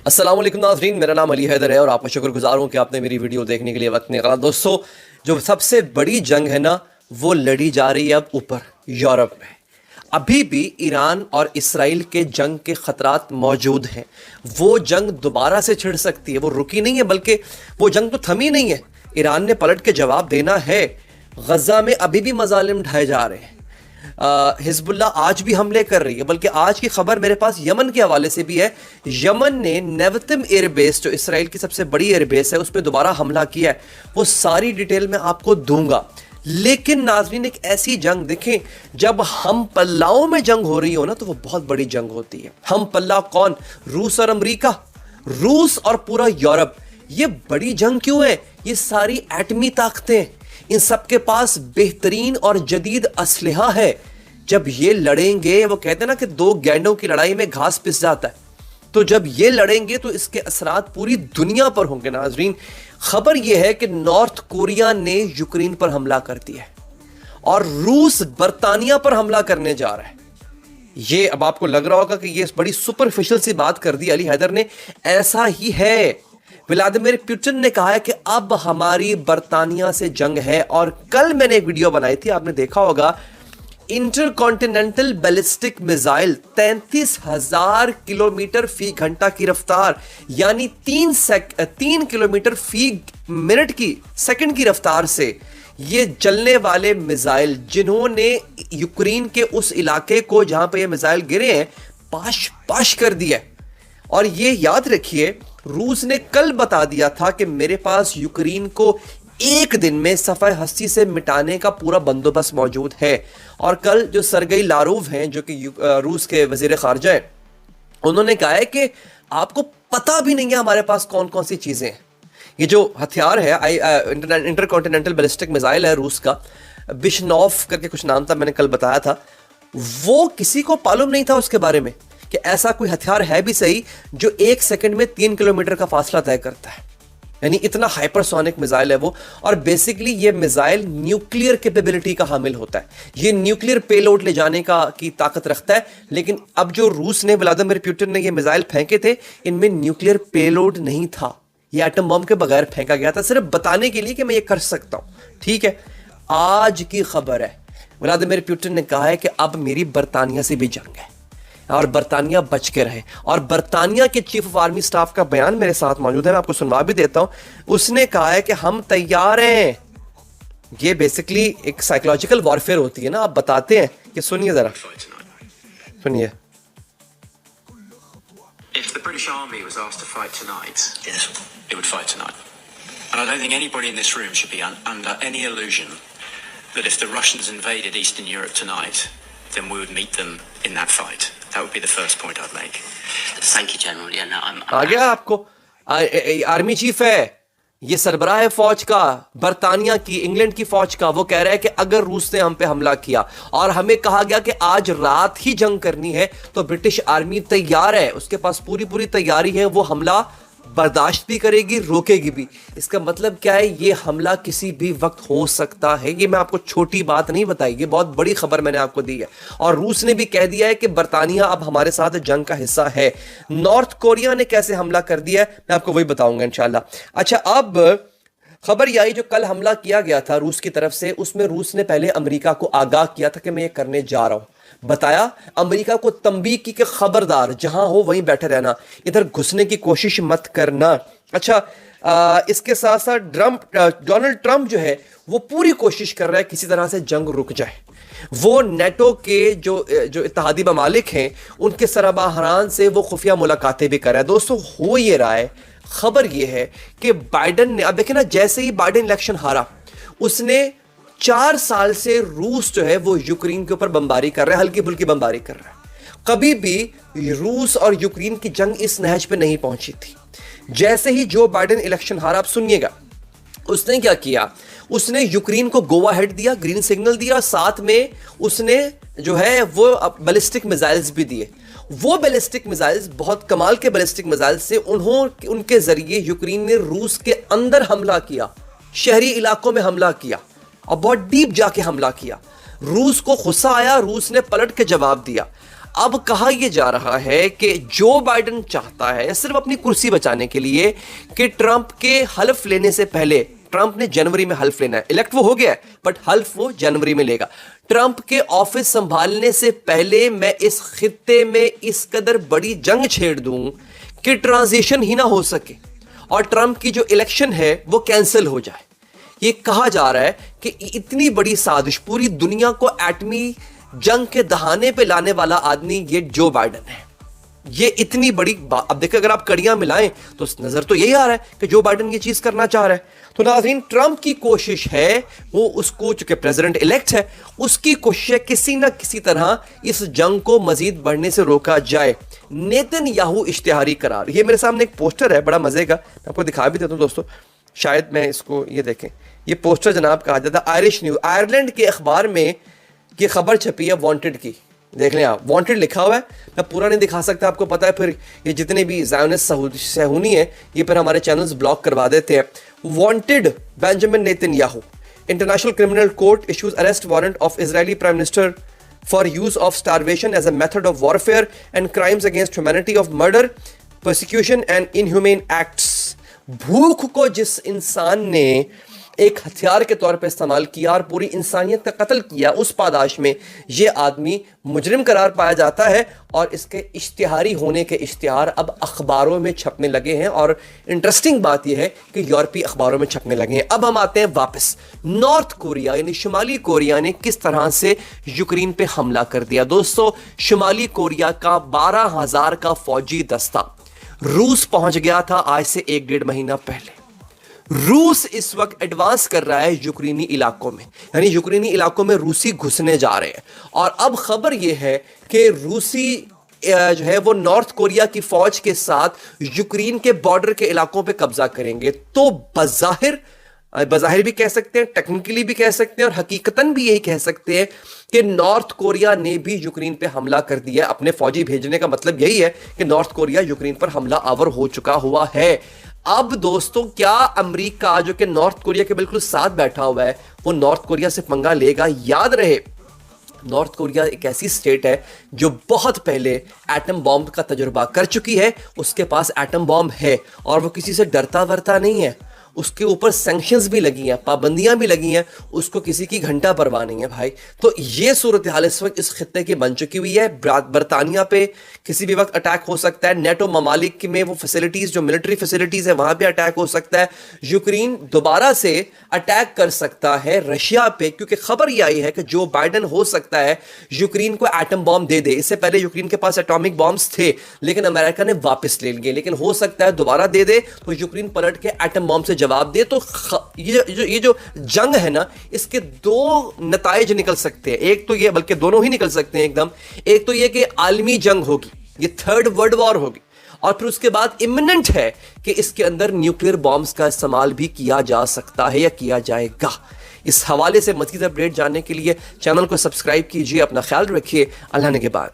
अस्सलाम वालेकुम नाज़रीन, मेरा नाम अली हैदर है और आपका शुक्रगुजार हूँ कि आपने मेरी वीडियो देखने के लिए वक्त निकाला। दोस्तों, जो सबसे बड़ी जंग है ना, वो लड़ी जा रही है अब ऊपर यूरोप में। अभी भी ईरान और इसराइल के जंग के ख़तरात मौजूद हैं। वो जंग दोबारा से छिड़ सकती है, वो रुकी नहीं है, बल्कि वो जंग तो थमी नहीं है। ईरान ने पलट के जवाब देना है। गज़ा में अभी भी मज़ालिम ढाए जा रहे हैं। हिजबुल्लाह आज भी हमले कर रही है, बल्कि आज की खबर मेरे पास यमन के हवाले से भी है। यमन ने नेवतिम एयरबेस, जो इसराइल की सबसे बड़ी एयरबेस है, उस पर दोबारा हमला किया है। वो सारी डिटेल मैं आपको दूंगा। लेकिन नाज़रीन, एक ऐसी जंग देखें, जब हम पल्लाओं में जंग हो रही हो ना, तो वो बहुत बड़ी जंग होती है। हम पल्ला कौन? रूस और अमेरिका, रूस और पूरा यूरोप। ये बड़ी जंग क्यों है? ये सारी एटमी ताकतें, इन सब के पास बेहतरीन और जदीद असलहा है। जब ये लड़ेंगे, वो कहते हैं ना कि दो गैंडों की लड़ाई में घास पिस जाता है, तो जब ये लड़ेंगे तो इसके असरात पूरी दुनिया पर होंगे। नाजरीन, खबर यह है कि नॉर्थ कोरिया ने यूक्रेन पर हमला कर दिया है और रूस बर्तानिया पर हमला करने जा रहा है। ये अब आपको लग रहा होगा कि ये बड़ी सुपरफिशियल सी बात कर दी अली हैदर ने, ऐसा ही है। व्लादिमीर पुतिन ने कहा है कि अब हमारी बर्तानिया से जंग है। और कल मैंने एक वीडियो बनाई थी, आपने देखा होगा, इंटरकॉन्टिनेंटल बैलिस्टिक मिसाइल 33,000 किलोमीटर फी घंटा की रफ्तार, यानी 3 किलोमीटर फी मिनट की सेकंड की रफ्तार से ये चलने वाले मिसाइल, जिन्होंने यूक्रेन के उस इलाके को जहां पर ये मिसाइल गिरे हैं पाश पाश कर दिया। और ये याद रखिए, रूस ने कल बता दिया था कि मेरे पास यूक्रेन को एक दिन में सफ़े हस्ती से मिटाने का पूरा बंदोबस्त मौजूद है। और कल जो सरगई लारोव हैं, जो कि रूस के वजीर खारजा हैं, उन्होंने कहा है कि आपको पता भी नहीं है हमारे पास कौन कौन सी चीज़ें हैं। ये जो हथियार है, इंटरकॉन्टिनेंटल बैलिस्टिक मिसाइल है रूस का, बिशनॉफ करके कुछ नाम था, मैंने कल बताया था, वो किसी को मालूम नहीं था उसके बारे में कि ऐसा कोई हथियार है भी सही जो 1 सेकंड में 3 किलोमीटर का फासला तय करता है। यानी इतना हाइपरसोनिक मिसाइल है वो। और बेसिकली ये मिसाइल न्यूक्लियर कैपेबिलिटी का हामिल होता है। ये न्यूक्लियर पेलोड ले जाने की ताकत रखता है। लेकिन अब जो रूस ने, व्लादिमीर पुतिन ने ये मिसाइल फेंके थे, इनमें न्यूक्लियर पेलोड नहीं था। ये एटम बम के बगैर फेंका गया था, सिर्फ बताने के लिए कि मैं ये कर सकता हूं। ठीक है, आज की खबर है, व्लादिमीर पुतिन ने कहा है कि अब मेरी बर्तानिया से भी जंग है और बर्तानिया बच के रहे। और बर्तानिया के चीफ ऑफ आर्मी स्टाफ का बयान मेरे साथ मौजूद है, मैं आपको सुनवा भी देता हूं। उसने कहा है कि हम तैयार हैं। ये बेसिकली एक साइकोलॉजिकल वॉरफेयर होती है ना, आप बताते हैं कि सुनिए जरा, सुनिए। If the British Army was asked to fight tonight, yes, it would fight tonight. And I don't think anybody in this room should be under any illusion that if the Russians invaded Eastern Europe tonight, then we would meet them in that fight. That would be the first point I'd make. Thank you, General. Yeah, no, I'm आ गया आपको? Army chief है ये, सरबराह है फौज का, बर्तानिया की, England की फौज का। वो कह रहा है कि अगर रूस ने हम पे हमला किया और हमें कहा गया कि आज रात ही जंग करनी है, तो ब्रिटिश आर्मी तैयार है, उसके पास पूरी तैयारी है, वो हमला बर्दाश्त भी करेगी, रोकेगी भी। इसका मतलब क्या है? ये हमला किसी भी वक्त हो सकता है। ये मैं आपको छोटी बात नहीं बताई, ये बहुत बड़ी खबर मैंने आपको दी है। और रूस ने भी कह दिया है कि बर्तानिया अब हमारे साथ जंग का हिस्सा है। नॉर्थ कोरिया ने कैसे हमला कर दिया है, मैं आपको वही बताऊंगा इंशाल्लाह। अच्छा, अब खबर यह आई, जो कल हमला किया गया था रूस की तरफ से, उसमें रूस ने पहले अमेरिका को आगाह किया था कि मैं ये करने जा रहा हूं। बताया अमेरिका को, तंबीह की कि खबरदार, जहां हो वहीं बैठे रहना, इधर घुसने की कोशिश मत करना। अच्छा, इसके साथ साथ डोनाल्ड ट्रंप जो है वो पूरी कोशिश कर रहा है किसी तरह से जंग रुक जाए। वो नेटो के जो इत्तेहादी ममालिक हैं, उनके सरबराहान से वो खुफिया मुलाकातें भी कर रहा है। दोस्तों, हो ये रहा है, खबर ये है कि बाइडन ने, अब देखें ना, जैसे ही बाइडन इलेक्शन हारा, उसने 4 साल से रूस जो है वो यूक्रेन के ऊपर बमबारी कर रहा है, हल्की फुल्की बमबारी कर रहा है। कभी भी रूस और यूक्रेन की जंग इस नहज पे नहीं पहुंची थी। जैसे ही जो बाइडन इलेक्शन हारा, आप सुनिएगा, उसने क्या किया, उसने यूक्रेन को गोवा हेड दिया, ग्रीन सिग्नल दिया, साथ में उसने जो है वो बैलिस्टिक मिसाइल्स भी दिए। वो बैलिस्टिक मिसाइल्स बहुत कमाल के बैलिस्टिक मिसाइल्स से उनके जरिए यूक्रेन ने रूस के अंदर हमला किया, शहरी इलाकों में हमला किया और बहुत डीप जाके हमला किया। रूस को गुस्सा आया, रूस ने पलट के जवाब दिया। अब कहा यह जा रहा है कि जो बाइडेन चाहता है सिर्फ अपनी कुर्सी बचाने के लिए कि ट्रंप के हल्फ लेने से पहले, ट्रंप ने जनवरी में हल्फ लेना है, इलेक्ट वो हो गया है बट हल्फ वो जनवरी में लेगा, ट्रंप के ऑफिस संभालने से पहले मैं इस खित्ते में इस कदर बड़ी जंग छेड़ दूं कि ट्रांजिशन ही ना हो सके और ट्रंप की जो इलेक्शन है वो कैंसिल हो जाए। ये कहा जा रहा है कि इतनी बड़ी साजिश, पूरी दुनिया को एटमी जंग के दहाने पे लाने वाला आदमी ये जो बाइडेन है। ये इतनी बड़ी बात, अब देखिए अगर आप कड़ियां मिलाएं तो नजर तो यही आ रहा है कि जो बाइडेन ये चीज करना चाह रहा है। तो नाज़रीन, ट्रंप की कोशिश है वो उसको, चूंकि प्रेसिडेंट इलेक्ट है, उसकी कोशिश है किसी ना किसी तरह इस जंग को मजीद बढ़ने से रोका जाए। नेतन्याहू इश्तिहारी करार, ये मेरे सामने एक पोस्टर है बड़ा मजे का, मैं आपको दिखा भी देता हूं दोस्तों, शायद मैं इसको, ये देखें, ये पोस्टर जनाब कहा जाता है आयरिश न्यूज, आयरलैंड के अखबार में ये खबर छपी है वांटेड की, देख लें आप, वांटेड लिखा हुआ है, मैं पूरा नहीं दिखा सकता, आपको पता है फिर ये जितने भी ज़ायोनिस्ट सहूनी है ये फिर हमारे चैनल्स ब्लॉक करवा देते हैं। Wanted Benjamin Netanyahu, International Criminal Court issues arrest warrant of Israeli prime minister for use of starvation as a method of warfare and crimes against humanity of murder, persecution and inhumane acts. भूख को जिस इंसान ने एक हथियार के तौर पर इस्तेमाल किया और पूरी इंसानियत का कत्ल किया, उस पादाश में ये आदमी मुजरिम करार पाया जाता है और इसके इश्तिहारी होने के इश्तिहार अब अखबारों में छपने लगे हैं। और इंटरेस्टिंग बात यह है कि यूरोपीय अखबारों में छपने लगे हैं। अब हम आते हैं वापस, नॉर्थ कोरिया यानी शुमाली कोरिया ने किस तरह से यूक्रेन पे हमला कर दिया। दोस्तों, शुमाली कोरिया का 12,000 का फौजी दस्ता रूस पहुंच गया था आज से 1-1.5 महीना पहले। रूस इस वक्त एडवांस कर रहा है यूक्रेनी इलाकों में, यानी यूक्रेनी इलाकों में रूसी घुसने जा रहे हैं। और अब खबर यह है कि रूसी जो है वो नॉर्थ कोरिया की फौज के साथ यूक्रेन के बॉर्डर के इलाकों पे कब्जा करेंगे। तो बज़ाहिर भी कह सकते हैं, टेक्निकली भी कह सकते हैं और हकीकतन भी यही कह सकते हैं कि नॉर्थ कोरिया ने भी यूक्रेन पे हमला कर दिया। अपने फौजी भेजने का मतलब यही है कि नॉर्थ कोरिया यूक्रेन पर हमला आवर हो चुका हुआ है। अब दोस्तों, क्या अमेरिका जो कि नॉर्थ कोरिया के बिल्कुल साथ बैठा हुआ है वो नॉर्थ कोरिया से पंगा लेगा? याद रहे, नॉर्थ कोरिया एक ऐसी स्टेट है जो बहुत पहले एटम बॉम्ब का तजुर्बा कर चुकी है, उसके पास एटम बॉम्ब है और वो किसी से डरता वरता नहीं है। उसके ऊपर सैंक्शंस भी लगी हैं, पाबंदियां भी लगी हैं, उसको किसी की घंटा परवाह नहीं है भाई। तो ये सूरत हाल इस वक्त इस खित्ते की बन चुकी हुई है। बरतानिया पे किसी भी वक्त अटैक हो सकता है, नेटो ममालिक में वो फैसिलिटीज जो मिलिट्री फैसिलिटीज है वहां पे अटैक हो सकता है। यूक्रेन दोबारा से अटैक कर सकता है रशिया पे, क्योंकि खबर यह आई है कि जो बाइडेन हो सकता है यूक्रेन को एटम बॉम्ब दे दे। इससे पहले यूक्रेन के पास एटॉमिक बॉम्ब्स थे लेकिन अमेरिका ने वापस ले लिए, लेकिन हो सकता है दोबारा दे दे तो यूक्रेन पलट के एटम बॉम्ब से जवाब दे। तो ये जो जंग है ना, इसके 2 नताइज निकल सकते हैं। एक तो ये, बल्कि दोनों ही निकल सकते हैं एकदम। एक तो ये कि आलमी जंग होगी, ये 3rd वर्ल्ड वॉर होगी, और फिर उसके बाद इमिनेंट है कि इसके अंदर न्यूक्लियर बॉम्ब्स का इस्तेमाल भी किया जा सकता है या किया जाएगा। इस हवाले से मज़ीद अपडेट जानने के लिए चैनल को सब्सक्राइब कीजिए। अपना ख्याल रखिए। अल्लाह ने के बाद।